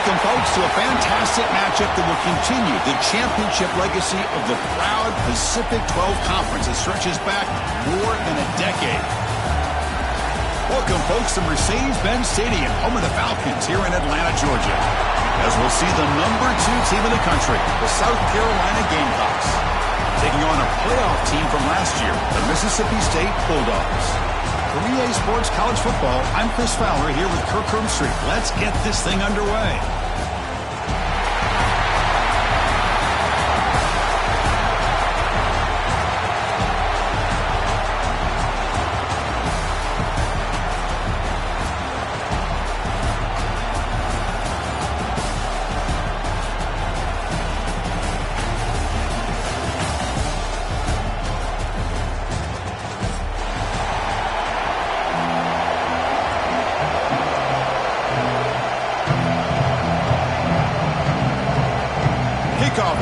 Welcome, folks, to a fantastic matchup that will continue the championship legacy of the proud Pacific 12 Conference that stretches back more than a decade. Welcome, folks, to Mercedes-Benz Stadium, home of the Falcons here in Atlanta, Georgia, as we'll see the #2 team in the country, the South Carolina Gamecocks, taking on a playoff team from last year, the Mississippi State Bulldogs. For EA Sports College Football, I'm Chris Fowler here with Kirk Herbstreit. Let's get this thing underway.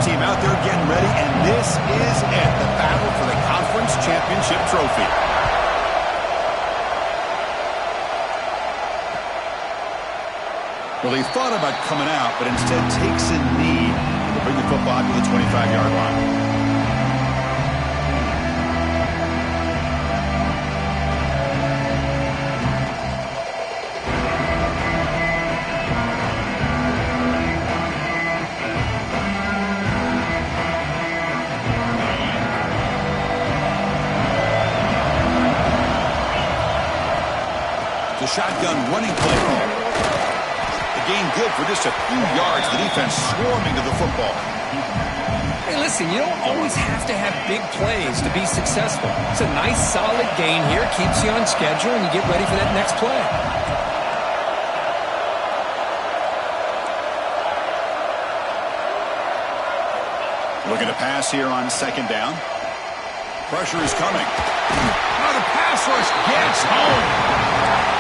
Team out there getting ready, and this is it, the battle for the conference championship trophy. Well, he thought about coming out, but instead takes a knee to bring the football to the 25-yard line. Shotgun running play. The gain good for just a few yards. The defense swarming to the football. Hey, listen, you don't always have to have big plays to be successful. It's a nice, solid gain here. Keeps you on schedule, and you get ready for that next play. Looking to pass here on second down. Pressure is coming. Now the pass rush gets home.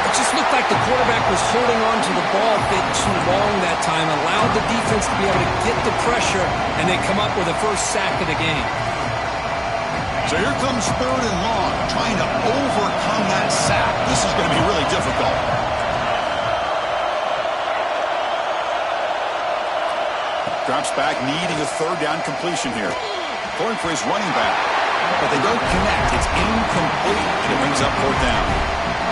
It just looked like the quarterback was holding on to the ball a bit too long that time, allowed the defense to be able to get the pressure, and they come up with a first sack of the game. So here comes 3rd and long, trying to overcome that sack. This is going to be really difficult. Drops back, needing a 3rd down completion here. Going for his running back, but they don't connect. It's incomplete, and it brings up 4th down.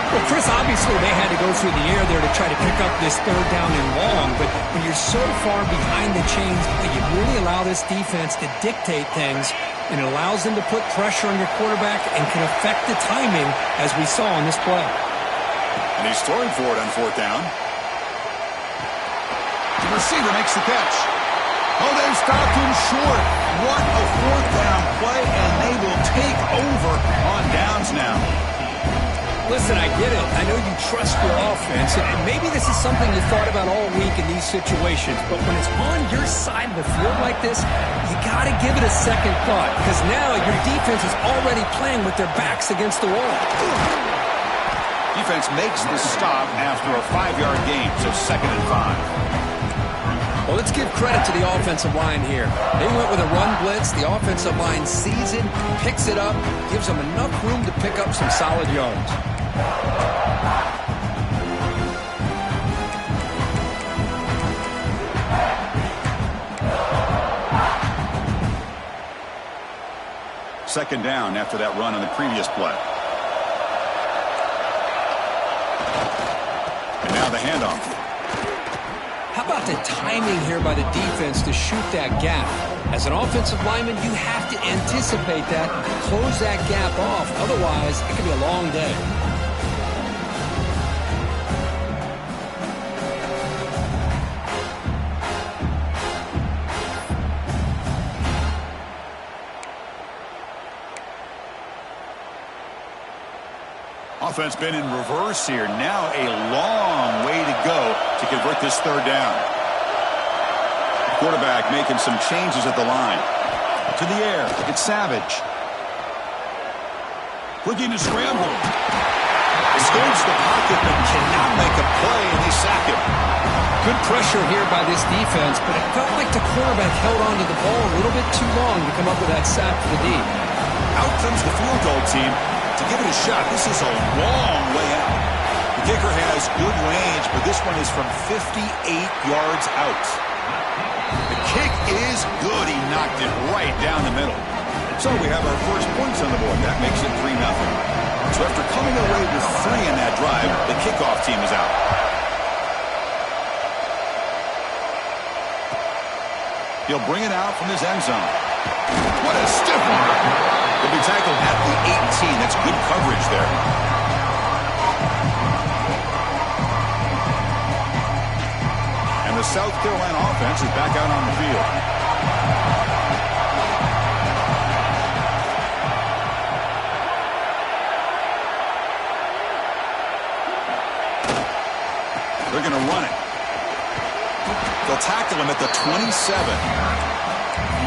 Well, Chris, obviously they had to go through the air there to try to pick up this 3rd down and long, but when you're so far behind the chains, you really allow this defense to dictate things, and it allows them to put pressure on your quarterback and can affect the timing, as we saw on this play. And he's throwing for it on 4th down. The receiver makes the catch. Oh, they've stopped him short. What a 4th down play, and they will take over on downs now. Listen, I get it. I know you trust your offense, and maybe this is something you thought about all week in these situations, but when it's on your side of the field like this, you got to give it a second thought, because now your defense is already playing with their backs against the wall. Defense makes the stop after a 5-yard gain, so 2nd and 5. Well, let's give credit to the offensive line here. They went with a run blitz. The offensive line sees it, picks it up, gives them enough room to pick up some solid yards. Second down after that run on the previous play. And now the handoff. How about the timing here by the defense to shoot that gap? As an offensive lineman, you have to anticipate that, close that gap off. Otherwise, it could be a long day. Offense been in reverse here. Now a long way to go to convert this 3rd down. Quarterback making some changes at the line. To the air. It's Savage. Looking to scramble. Escapes the pocket but cannot make a play, and they sack him. Good pressure here by this defense, but it felt like the quarterback held on to the ball a little bit too long to come up with that sack for the D. Out comes the field goal team to give it a shot. This is a long way out. The Kicker has good range, but this one is from 58 yards out. The kick is good. He knocked it right down the middle. So we have our first points on the board. That makes it 3-0. So after coming away with 3 in that drive, the kickoff team is out. He'll bring it out from his end zone. What a stiff one. He'll be tackled at the 18. That's good coverage there. And the South Carolina offense is back out on the field. They're going to run it. They'll tackle him at the 27.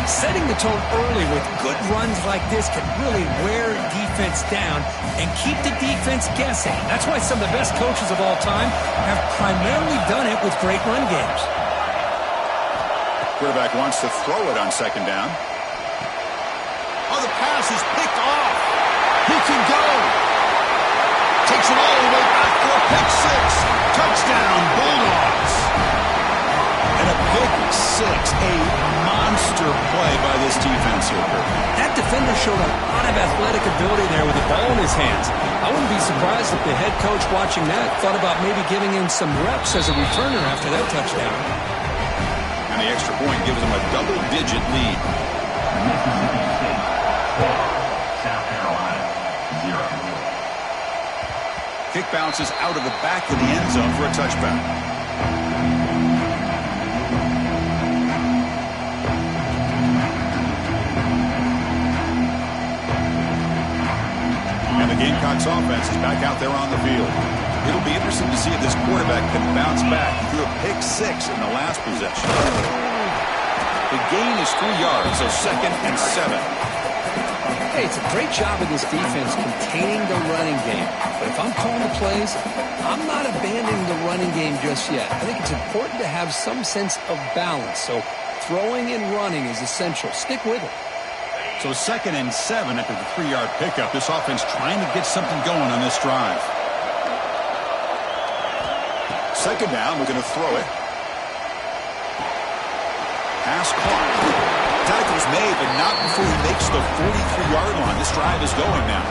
Setting the tone early with good runs like this can really wear defense down and keep the defense guessing. That's why some of the best coaches of all time have primarily done it with great run games. Quarterback wants to throw it on second down. Oh, the pass is picked off. He can go. Takes it all the way back for a pick six. Touchdown, Bulldogs. And a pick six, a monster play by this defense here. That defender showed a lot of athletic ability there with the ball in his hands. I wouldn't be surprised if the head coach watching that thought about maybe giving him some reps as a returner after that touchdown. And the extra point gives him a double-digit lead. South Carolina, 0. Kick bounces out of the back of the end zone for a touchback. And the Gamecocks offense is back out there on the field. It'll be interesting to see if this quarterback can bounce back. He threw a pick six in the last possession. The gain is 3 yards, so 2nd and 7. Hey, it's a great job of this defense containing the running game. But if I'm calling the plays, I'm not abandoning the running game just yet. I think it's important to have some sense of balance. So throwing and running is essential. Stick with it. So 2nd and 7 after the 3-yard pickup. This offense trying to get something going on this drive. Second down, we're going to throw it. Pass caught. Tackle's made, but not before he makes the 43-yard line. This drive is going now.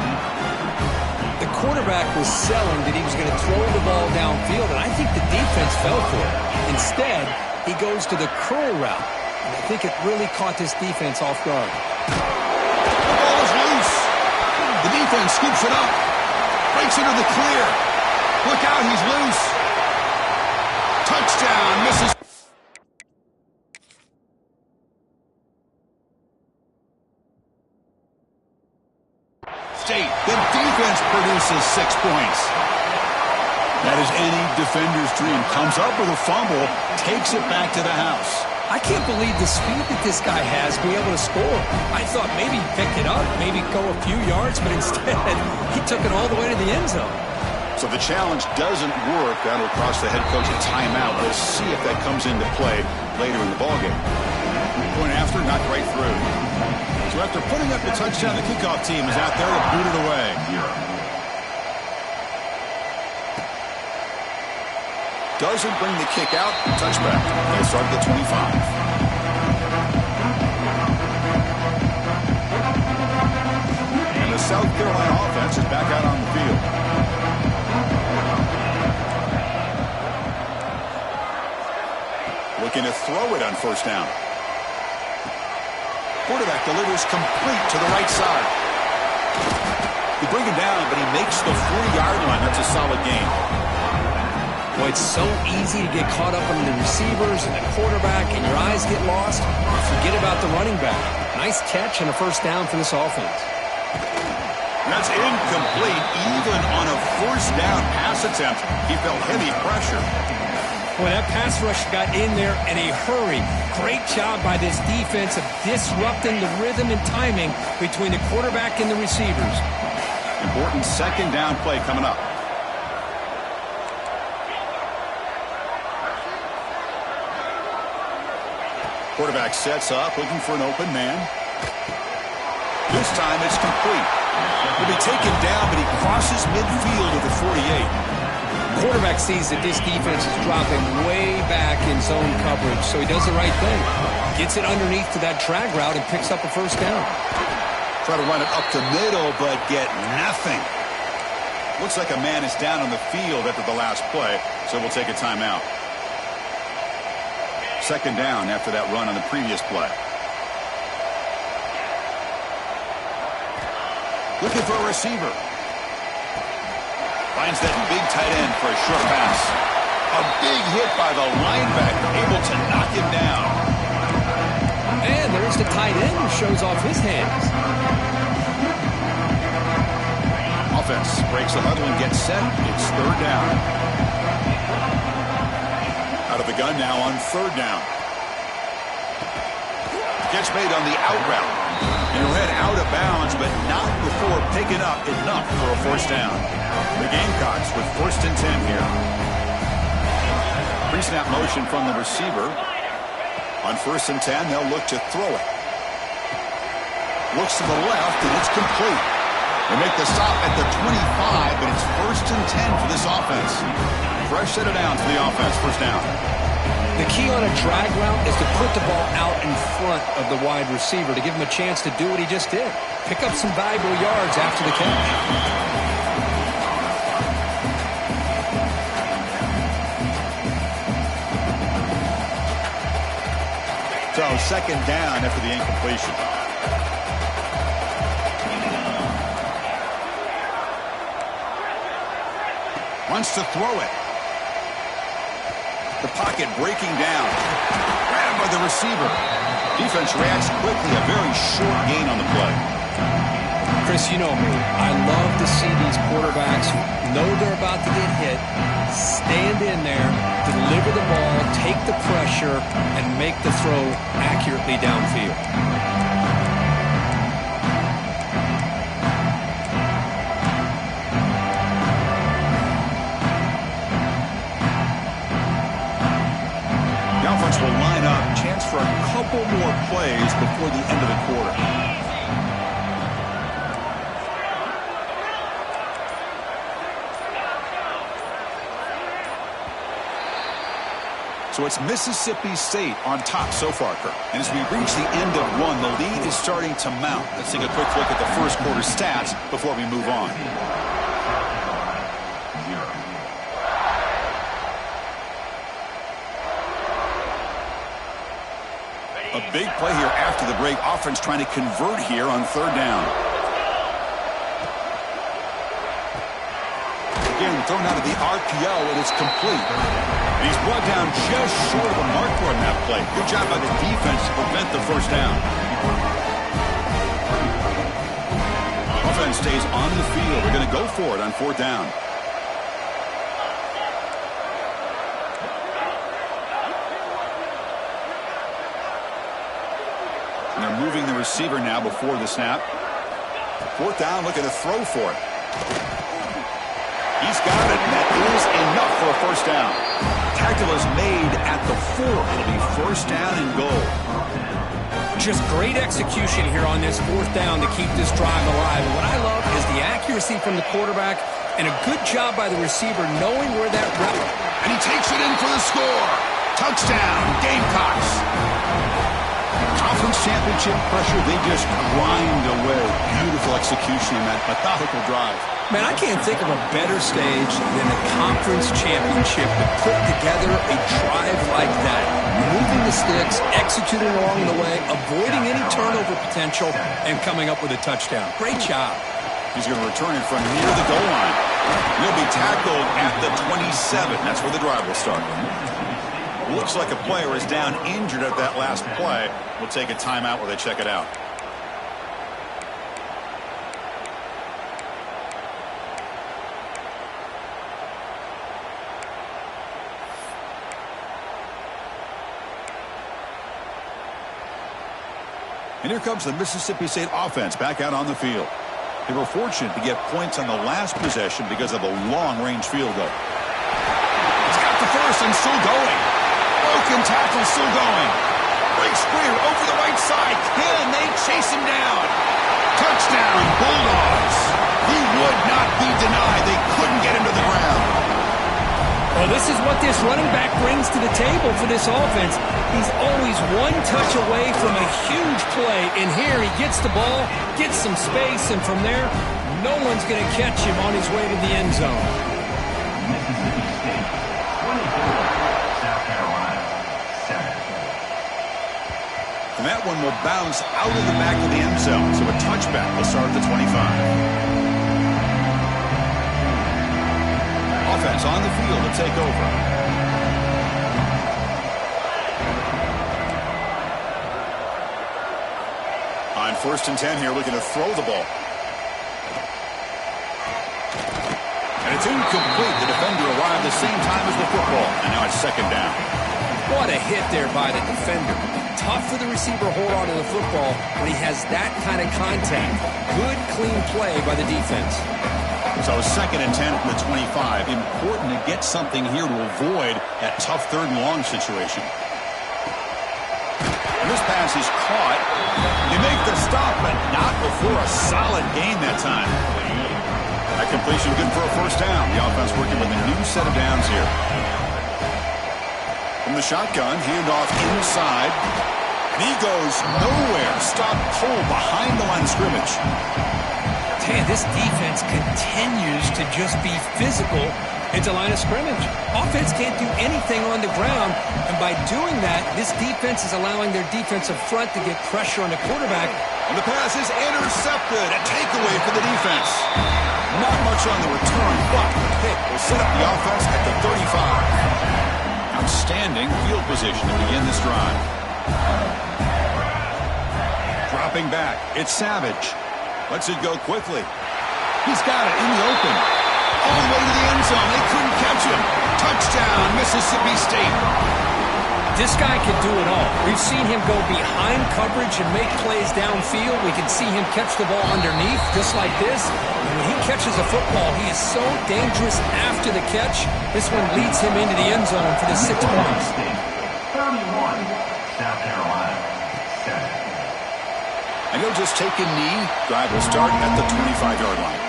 The quarterback was selling that he was going to throw the ball downfield, and I think the defense fell for it. Instead, he goes to the curl route, and I think it really caught this defense off guard. The ball is loose. The defense scoops it up. Breaks into the clear. Look out, he's loose. Touchdown, misses. State. The defense produces 6 points. That is any defender's dream. Comes up with a fumble, takes it back to the house. I can't believe the speed that this guy has to be able to score. I thought maybe he picked it up, maybe go a few yards, but instead he took it all the way to the end zone. So the challenge doesn't work. That'll cost the head coach a timeout. We'll see if that comes into play later in the ballgame. Point after, knocked right through. So after putting up the touchdown, the kickoff team is out there to boot it away. Doesn't bring the kick out. Touchback. They start at the 25. And the South Carolina offense is back out on the field. Looking to throw it on first down. Quarterback delivers complete to the right side. You bring him down, but he makes the 40-yard line. That's a solid gain. Boy, it's so easy to get caught up on the receivers and the quarterback, and your eyes get lost. You forget about the running back. Nice catch and a first down for this offense. That's incomplete. Even on a first down pass attempt, he felt heavy pressure. Boy, that pass rush got in there in a hurry. Great job by this defense of disrupting the rhythm and timing between the quarterback and the receivers. Important second down play coming up. Quarterback sets up, looking for an open man. This time it's complete. He'll be taken down, but he crosses midfield of the 48. quarterback sees that this defense is dropping way back in zone coverage, so he does the right thing. Gets it underneath to that drag route and picks up a first down. Try to run it up the middle, but get nothing. Looks like a man is down on the field after the last play, so we'll take a timeout. Second down after that run on the previous play. Looking for a receiver. Finds that big tight end for a short pass. A big hit by the linebacker, able to knock him down. And there's the tight end who shows off his hands. Offense breaks the huddle and gets set. It's third down. Out of the gun now on third down. Catch made on the out route. And read out of bounds, but not before picking up enough for a first down. The Gamecocks with 1st and 10 here. Pre-snap motion from the receiver. On 1st and 10, they'll look to throw it. Looks to the left, and it's complete. They make the stop at the 25, but it's 1st and 10 for this offense. Fresh set of downs for the offense, first down. The key on a drag route is to put the ball out in front of the wide receiver to give him a chance to do what he just did. Pick up some valuable yards after the catch. So second down after the incompletion. Wants to throw it. The pocket breaking down. Grabbed by the receiver. Defense reacts quickly. A very short gain on the play. Chris, you know me. I love to see these quarterbacks know they're about to get hit, stand in there, deliver the ball, take the pressure, and make the throw accurately downfield. Will line up, chance for a couple more plays before the end of the quarter. So it's Mississippi State on top so far, Kirk. And as we reach the end of one, the lead is starting to mount. Let's take a quick look at the first quarter stats before we move on. A big play here after the break. Offense trying to convert here on third down. Again, thrown out of the RPO, and it's complete. And he's brought down just short of the marker on that play. Good job by the defense to prevent the first down. Offense stays on the field. They're going to go for it on fourth down. And they're moving the receiver now before the snap. Fourth down, looking to throw for it. He's got it, and that is enough for a first down. Tackle is made at the 4. It'll be first down and goal. Just great execution here on this fourth down to keep this drive alive. And what I love is the accuracy from the quarterback and a good job by the receiver knowing where that route. And he takes it in for the score. Touchdown, Gamecocks. Conference championship pressure, they just grind away. Beautiful execution on that methodical drive. Man, I can't think of a better stage than a conference championship to put together a drive like that. Moving the sticks, executing along the way, avoiding any turnover potential, and coming up with a touchdown. Great job. He's going to return it from near the goal line. He'll be tackled at the 27. That's where the drive will start. Looks like a player is down injured at that last play. We'll take a timeout while they check it out. And here comes the Mississippi State offense back out on the field. They were fortunate to get points on the last possession because of a long-range field goal. It's got the first and still going. Broken tackle still going. Breaks clear over the right side. Can they chase him down? Touchdown, Bulldogs. He would not be denied. They couldn't get him to the ground. Well, this is what this running back brings to the table for this offense. He's always one touch away from a huge play. And here he gets the ball, gets some space, and from there, no one's going to catch him on his way to the end zone. Mississippi State, 24. South Carolina, 7. And that one will bounce out of the back of the end zone. So a touchback will start at the 25. Offense on the field to take over. On 1st and 10 here, looking to throw the ball. And it's incomplete. The defender arrived the same time as the football. And now it's 2nd down. What a hit there by the defender. Tough for the receiver to hold on to the football when he has that kind of contact. Good, clean play by the defense. So 2nd and 10 from the 25. Important to get something here to avoid that tough 3rd and long situation. And this pass is caught. They make the stop, but not before a solid gain that time. That completion good for a 1st down. The offense working with a new set of downs here. From the shotgun, handoff inside. And he goes nowhere. Stop cold behind the line of scrimmage. Man, this defense continues to just be physical into line of scrimmage. Offense can't do anything on the ground, and by doing that, this defense is allowing their defensive front to get pressure on the quarterback. And the pass is intercepted. A takeaway for the defense. Not much on the return, but the pick will set up the offense at the 35. Outstanding field position to begin this drive. Dropping back, it's Savage. Lets it go quickly. He's got it in the open. All the way to the end zone. They couldn't catch him. Touchdown, Mississippi State. This guy can do it all. We've seen him go behind coverage and make plays downfield. We can see him catch the ball underneath, just like this. And when he catches a football, he is so dangerous after the catch. This one leads him into the end zone for the 6 points. 31. South Carolina, 7. And he'll just take a knee. Drive will start at the 25-yard line.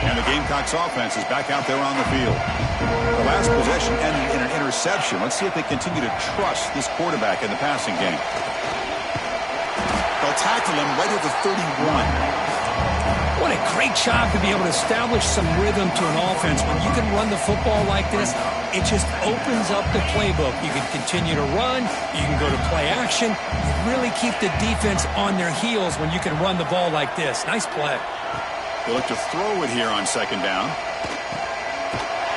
And the Gamecocks offense is back out there on the field. The last possession ended in an interception. Let's see if they continue to trust this quarterback in the passing game. They'll tackle him right at the 31. What a great job to be able to establish some rhythm to an offense. When you can run the football like this, it just opens up the playbook. You can continue to run. You can go to play action. You really keep the defense on their heels when you can run the ball like this. Nice play. They look to throw it here on 2nd down.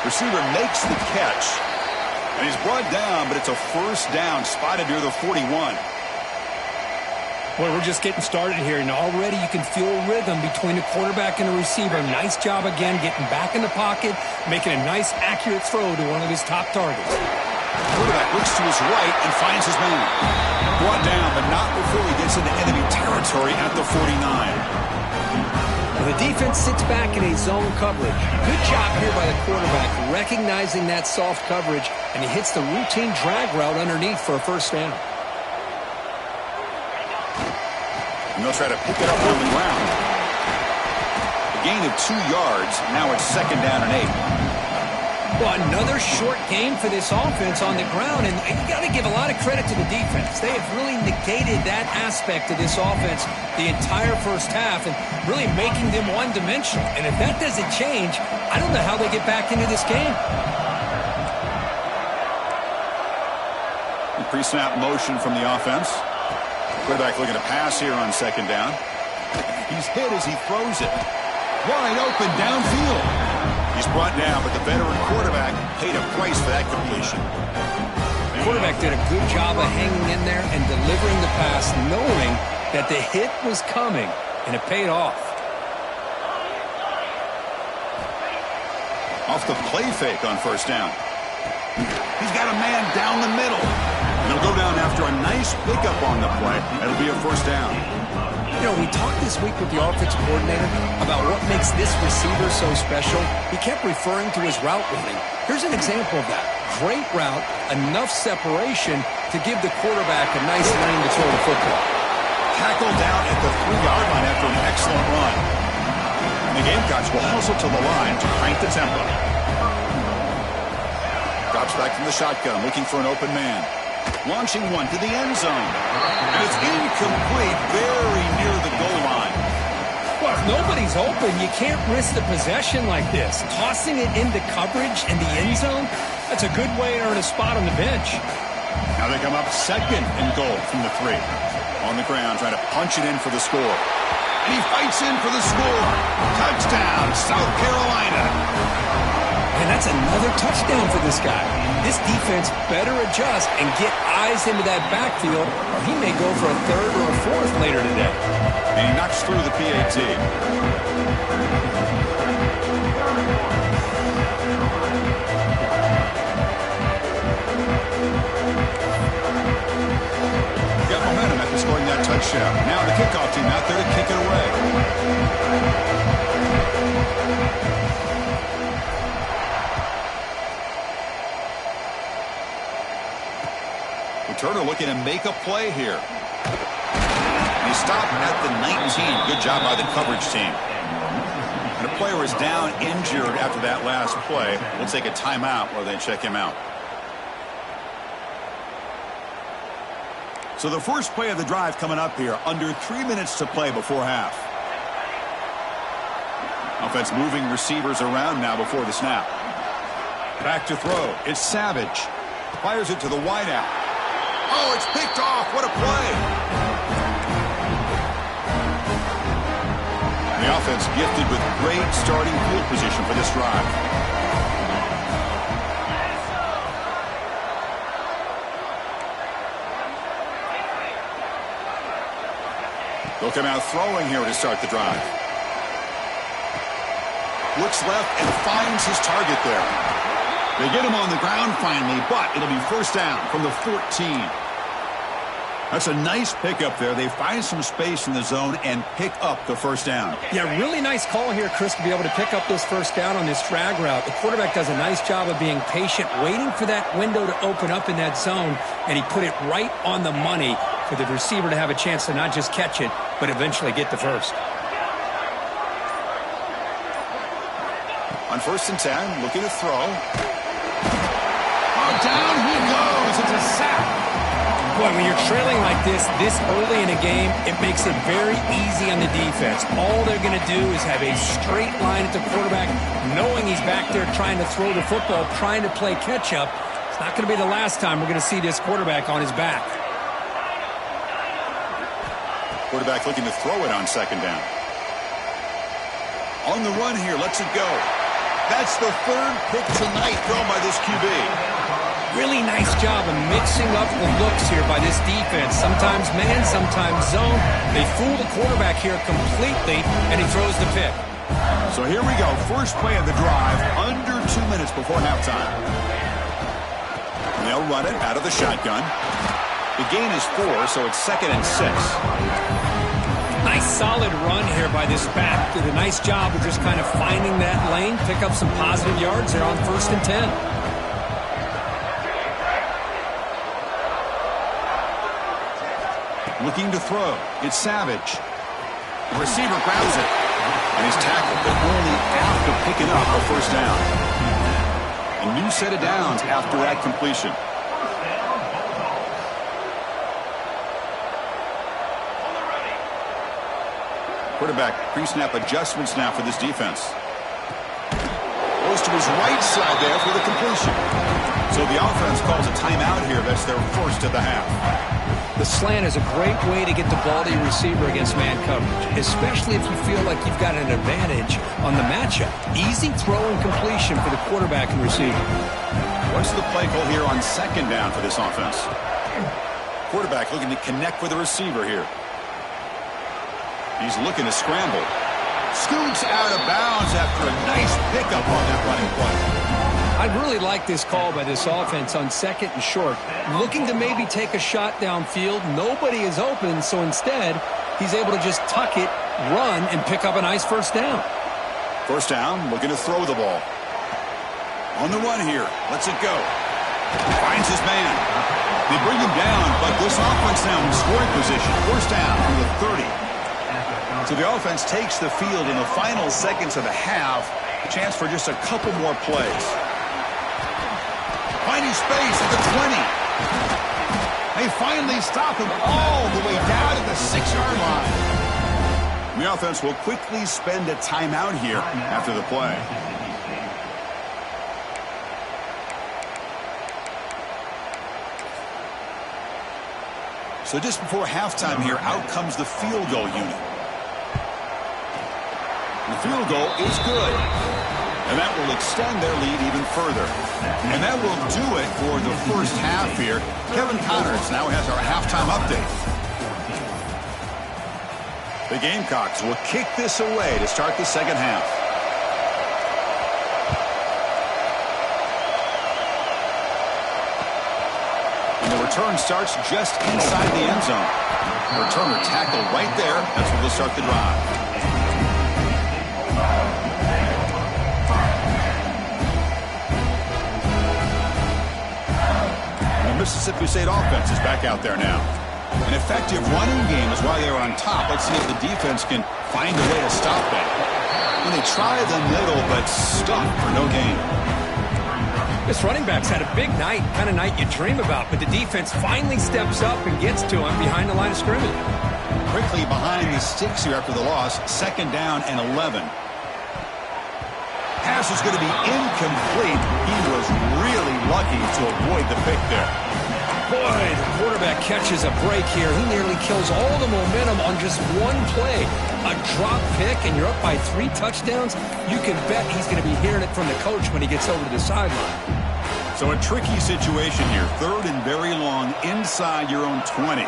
Receiver makes the catch. And he's brought down, but it's a 1st down spotted near the 41. Well, we're just getting started here, and already you can feel a rhythm between the quarterback and the receiver. Nice job again getting back in the pocket, making a nice, accurate throw to one of his top targets. Quarterback looks to his right and finds his man. Brought down, but not before he gets into enemy territory at the 49. Well, the defense sits back in a zone coverage. Good job here by the quarterback, recognizing that soft coverage, and he hits the routine drag route underneath for a 1st down. And they'll try to pick it up on the ground. A gain of 2 yards. Now it's 2nd down and 8. Well, another short game for this offense on the ground, and you got to give a lot of credit to the defense. They have really negated that aspect of this offense the entire 1st half and really making them one-dimensional. And if that doesn't change, I don't know how they get back into this game. The pre-snap motion from the offense. Quarterback looking to pass here on 2nd down. He's hit as he throws it. Wide open downfield. He's brought down, but the veteran quarterback paid a price for that completion. The quarterback did a good job of hanging in there and delivering the pass, knowing that the hit was coming, and it paid off. Off the play fake on 1st down. He's got a man down the middle. And he'll go down after a nice pickup on the play. It'll be a 1st down. You know, we talked this week with the offensive coordinator about what makes this receiver so special. He kept referring to his route running. Here's an example of that. Great route, enough separation to give the quarterback a nice lane to throw the football. Tackled down at the 3-yard line after an excellent run. And the Gamecocks will hustle to the line to crank the tempo. Drops back from the shotgun, looking for an open man. Launching one to the end zone. And it's incomplete, very near the goal line. Well, if nobody's open, you can't risk the possession like this. Tossing it into coverage in the end zone, that's a good way to earn a spot on the bench. Now they come up second and goal from the 3. On the ground, trying to punch it in for the score. And he fights in for the score. Touchdown, South Carolina. And that's another touchdown for this guy. This defense better adjust and get eyes into that backfield, or he may go for a 3rd or a 4th later today. And he knocks through the PAT. Got momentum after scoring that touchdown. Now the kickoff team out there to kick it away. Turner looking to make a play here. He stopped at the 19. Good job by the coverage team. And a player is down injured after that last play. We'll take a timeout while they check him out. So the first play of the drive coming up here. Under 3 minutes to play before half. Offense moving receivers around now before the snap. Back to throw. It's Savage. Fires it to the wideout. Oh, it's picked off. What a play. The offense gifted with great starting field position for this drive. They'll come out throwing here to start the drive. Looks left and finds his target there. They get him on the ground finally, but it'll be first down from the 14. That's a nice pickup there. They find some space in the zone and pick up the first down. Yeah, really nice call here, Chris, to be able to pick up this first down on this drag route. The quarterback does a nice job of being patient, waiting for that window to open up in that zone, and he put it right on the money for the receiver to have a chance to not just catch it, but eventually get the first. On 1st and 10, looking to throw. Oh, down he goes. It's a sack. Boy, when you're trailing like this early in a game, it makes it very easy on the defense. All they're going to do is have a straight line at the quarterback, knowing he's back there trying to throw the football, trying to play catch-up. It's not going to be the last time we're going to see this quarterback on his back. Quarterback looking to throw it on 2nd down. On the run here, lets it go. That's the 3rd pick tonight thrown by this QB. Really nice job of mixing up the looks here by this defense. Sometimes man, sometimes zone. They fool the quarterback here completely, and he throws the pick. So here we go. First play of the drive, under 2 minutes before halftime. They'll run it out of the shotgun. The gain is 4, so it's 2nd and 6. Nice solid run here by this back. Did a nice job of just kind of finding that lane, pick up some positive yards there on 1st and 10. Looking to throw. It's Savage. The receiver grabs it. And he's tackled, but only after picking up a first down. A new set of downs after that completion. Quarterback pre-snap adjustments now for this defense. Goes to his right side there for the completion. So the offense calls a timeout here. That's their first of the half. The slant is a great way to get the ball to your receiver against man coverage, especially if you feel like you've got an advantage on the matchup. Easy throw and completion for the quarterback and receiver. What's the play call here on 2nd down for this offense? Quarterback looking to connect with the receiver here. He's looking to scramble. Scoots out of bounds after a nice pickup on that running play. I really like this call by this offense on 2nd and short. Looking to maybe take a shot downfield. Nobody is open, so instead, he's able to just tuck it, run, and pick up a nice first down. First down, looking to throw the ball. On the run here. Lets it go. Finds his man. They bring him down, but this offense now in scoring position. First down from the 30. So the offense takes the field in the final seconds of the half. Chance for just a couple more plays. Finding space at the 20. They finally stop him all the way down to the 6-yard line. The offense will quickly spend a timeout here after the play. So just before halftime here, out comes the field goal unit. The field goal is good. And that will extend their lead even further. And that will do it for the first half here. Kevin Connors now has our halftime update. The Gamecocks will kick this away to start the second half. And the return starts just inside the end zone. The returner tackled right there. That's where they'll start the drive. Mississippi State offense is back out there now. An effective running game is why they're on top. Let's see if the defense can find a way to stop that. And they try the middle, but stuck for no gain. This running back's had a big night, kind of night you dream about, but the defense finally steps up and gets to him behind the line of scrimmage. Quickly behind the sticks here after the loss, 2nd down and 11. Pass is going to be incomplete. He was really lucky to avoid the pick there. Boy, the quarterback catches a break here. He nearly kills all the momentum on just one play. A drop pick, and you're up by 3 touchdowns. You can bet he's going to be hearing it from the coach when he gets over to the sideline. So a tricky situation here. 3rd and very long inside your own 20.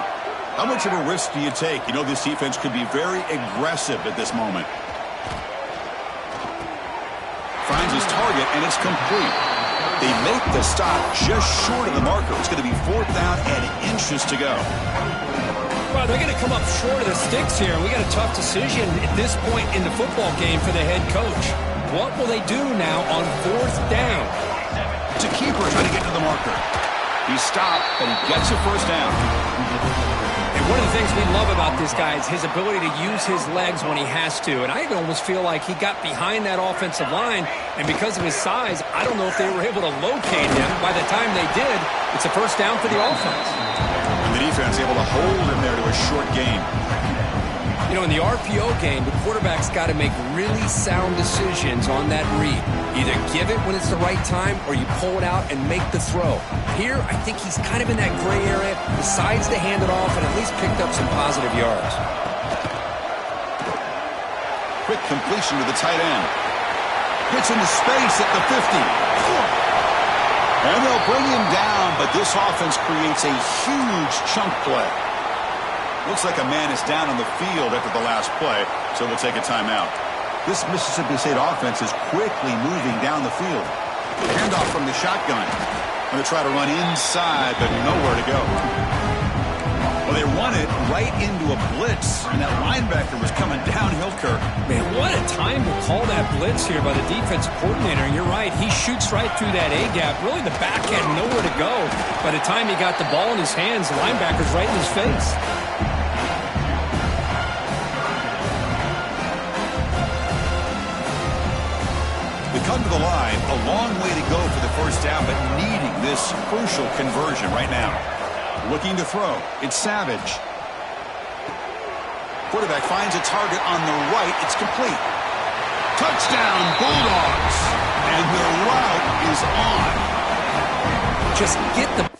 How much of a risk do you take? You know this defense could be very aggressive at this moment. Finds his target, and it's complete. They make the stop just short of the marker. It's going to be 4th down and inches to go. Well, they're going to come up short of the sticks here. We got a tough decision at this point in the football game for the head coach. What will they do now on 4th down? It's a keeper trying to get to the marker. He stopped, but he gets a 1st down. And one of the things we love about this guy is his ability to use his legs when he has to. And I even almost feel like he got behind that offensive line, and because of his size, I don't know if they were able to locate him. By the time they did, it's a 1st down for the offense. And the defense able to hold him there to a short gain. You know, in the RPO game, the quarterback's got to make really sound decisions on that read. Either give it when it's the right time or you pull it out and make the throw. Here, I think he's kind of in that gray area, decides to hand it off and at least picked up some positive yards. Quick completion to the tight end. Gets into space at the 50. And they'll bring him down, but this offense creates a huge chunk play. Looks like a man is down on the field after the last play, so we'll take a timeout. This Mississippi State offense is quickly moving down the field. Handoff from the shotgun. Going to try to run inside, but nowhere to go. Well, they run it right into a blitz, and that linebacker was coming downhill, Kirk. Man, what a time to call that blitz here by the defensive coordinator. And you're right, he shoots right through that A-gap. Really, the back had nowhere to go. By the time he got the ball in his hands, the linebacker's right in his face. They come to the line, a long way to go for the 1st down, but needing this crucial conversion right now. Looking to throw. It's Savage. Quarterback finds a target on the right. It's complete. Touchdown, Bulldogs. And the route is on. Just get the